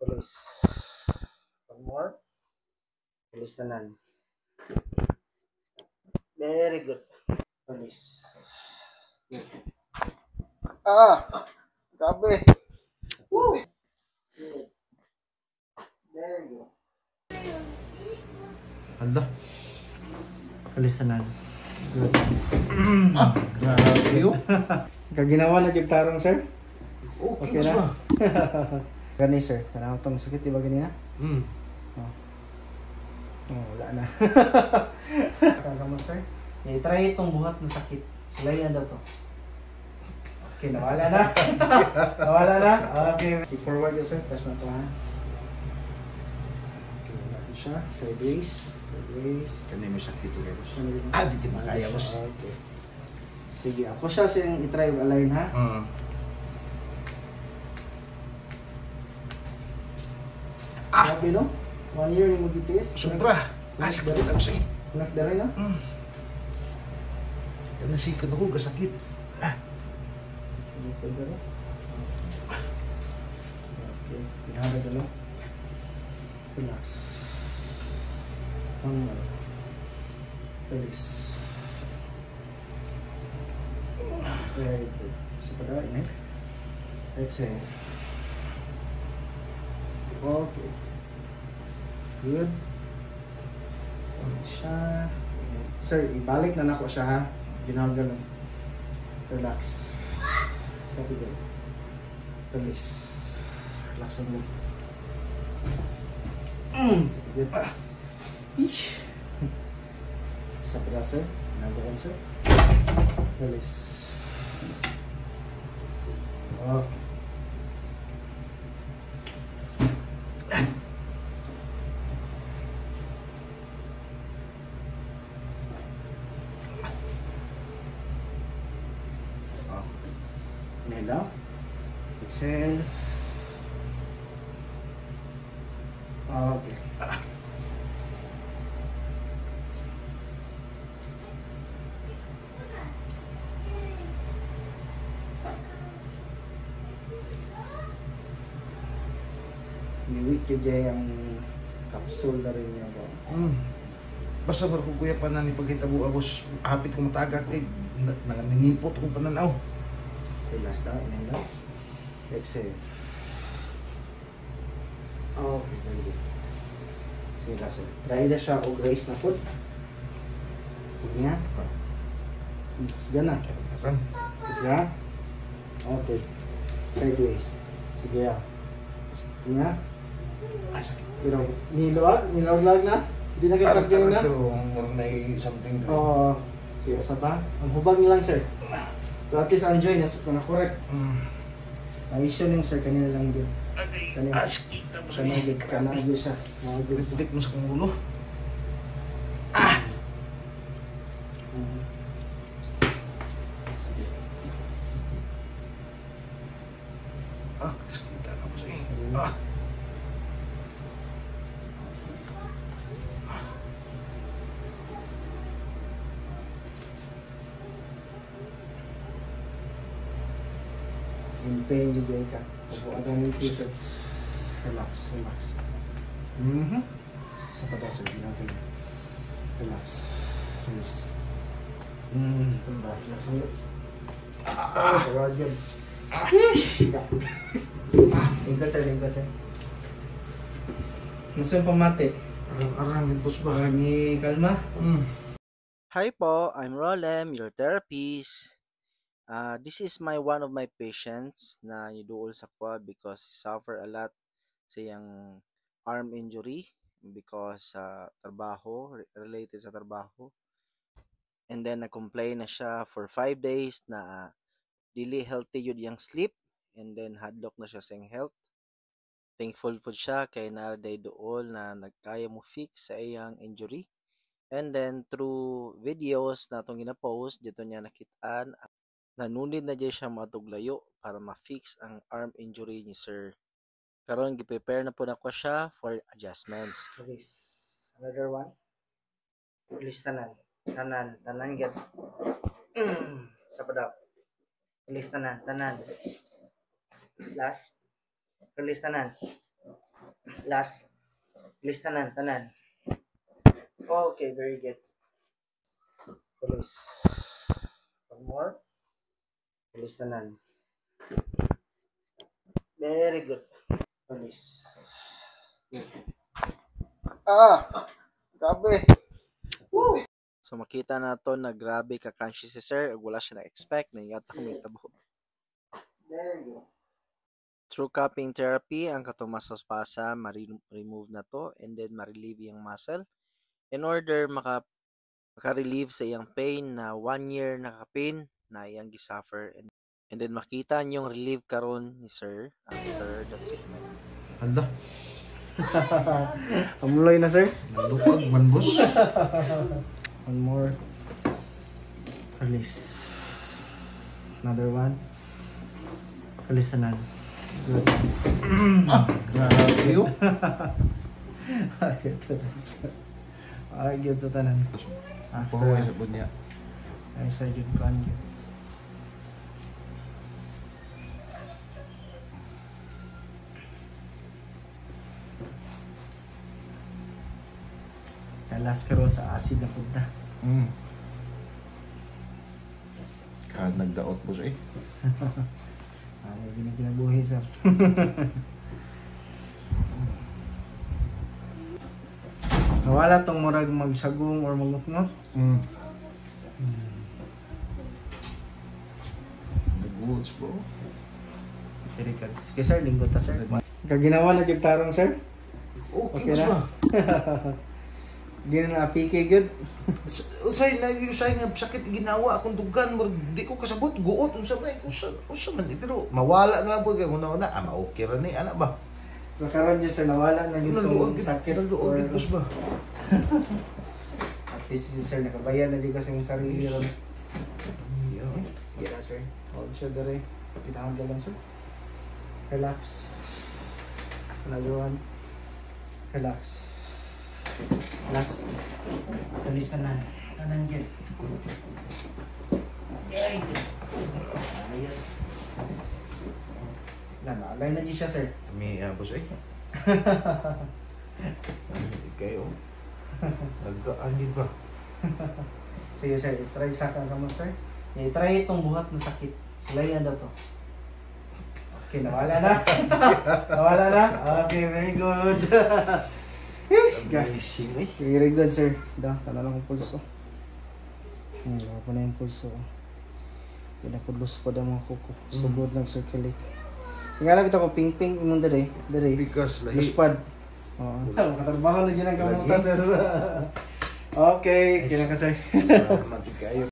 Release. One more. Release tanan. Very good. Release. Grabe. Woo! There you go. Anda. Release tanan. Good. Grabe yun. Kaginawa na yung tarong, sir? Okay, Okay na. na? Gani, sir. Tanaw itong sakit, diba ganina? Wala na. Kala mo, sir? I-try itong buhat na sakit. Sulayan daw to. Okay, nawala na. Nawala na? Okay. I-forward yun, sir. Press na to, ha? Okay, wala na siya. Sideways. Sideways. Kanina may sakit ulit. Ano Di makaya, boss. Okay. Sige, ako siya siyang i-try align, ha? Grabe, no? 1 year yung mag-itis. Sobra. Sakit ako sa'yo. Anak na rin, no? Nasikot ako, kasakit. Sikod na rin. Okay, ihara na lang. Relax. One more. Release. Very good. Isa pa daw, inhale. Exhale. Okay. Good. Siya. Sir, ibalik na nako siya, ha? Ginawag lang. Relax. Sabi ko. Release. Relax ang mo. Good. Isa pa daw, sir. Nagawa, sir. Release. Okay. Inhale down. Exhale. Okay. Niwit ko dyan ang capsule na rin niya ba? Basta ba ko kuya pa na ni pagkitabo abos hapit ko matagak nanganingipot akong pananaw. Okay, last down. Inhale down. Exhale. Okay, very good. Sige ka, sir. Try na siya o grace na foot. Huwag niya. Sige na. Saan? Sige na. Okay. Sideways. Sige ya. Sige na. Ay, sakit. Pero, niluwag na. Hindi na kita ganun na. Pero may something. Oo. Sige, asa pa? Ang hubag nilang, sir. So, at least enjoy na. Na correct. Ang issue niyo, sir, kanina lang din. Kanina. Sakit mo Kanagyo siya. Putik mo sa kumulo. Sige. Sakit ako sa'yo. In pain yun dyan ka. So, ang future. Relax, relax. Sa pataso, natin. Relax. Release. Tumba. Relax ulit. Pagawad yun. Lingkod sir, lingkod sir. Gusto yung pamati? Arang-arangin, boss ba? Ni kalma? Hi po, I'm Rolem, your therapist. This is one of my patients na niduol sa quad because he suffer a lot sa iyang arm injury because sa trabaho, related sa trabaho. And then na-complain na siya for 5 days na dili healthy yun yung sleep, and then hadlock na siya sa health. Thankful po siya kay naraday dool na nagkaya mo fix sa iyang injury. And then through videos na itong gina-post, dito niya nakitaan, nanunid na dyan siya matuglayo para ma-fix ang arm injury ni sir. Karon gi-prepare na po na ko siya for adjustments. Release. Another one. Release tanan. Tanan get. Sa padaw. Release tanan. Last. Release tanan. Last. Release tanan, tanan. Okay, very good. Release. One more. Release tanan. Very good. Release. Good. Grabe. Woo! So makita na to na grabe ka conscious si sir, ug wala siya na-expect na yata may tabo. There you go. Through cupping therapy, ang katumasaspasa, ma-remove na to and then ma-relieve yung muscle in order maka-relieve sa iyang pain na 1 year naka-pain na iyang gisuffer and then makita niyong relieve karon ni sir after the treatment. Anda, Amuloy na, sir. nalukag man, boss. One more. Release. Another one. Release na. Good. Grabe yun. Ay, good to tanan. Pahuway sa bunya. Ay, sa good ko yun. Kalas ka ron sa acid na punta. Kahit nagdaot, boss eh. Ano yung kinabuhi, sir? Nawala tong murag magsagong or magngot-ngot. Nag-woods, bro. Very good. Sige, sir, lingkod ta, sir. Kaginawa na yung tarong, sir? Okay, Okay boss na? ba? Di na na-PK good? Usay nga sakit ginawa akong dugan mo di ko kasabot guot unsa may unsa man di pero mawala na lang po kay una-una ma-okay ra ni ana ba Nakaroon dyan, sir, nawala na yung naluog sakit. naluog boss ba At least, sir, nakabayan na dyan kasi yung sarili ron. yeah. Sige na, sir. Hold siya dere. Tinahon ka lang, sir. Relax. Another one. Relax. Last. Release tanan. Tanan get. Very good. Ayos. Nalay na dyan siya, sir. May boss eh kayo nagkaangin ba Sige, sir. I-try sa ka mo, sir. I-try itong buhat na sakit. Sulayan daw to. Okay, nawala na. Nawala na? Okay, very good. amazing eh Very good, sir. Tala lang ang pulso. Wala pa na yung pulso. Pinapudlos pa daw mga kuko. Subod lang circulate. Tingala kita ko ping-ping imong dere. because lahi Luspad. Oo. Makatrabaho na dyan ang kamuta, sir. Okay, kailan ka, sir. dramatic kayo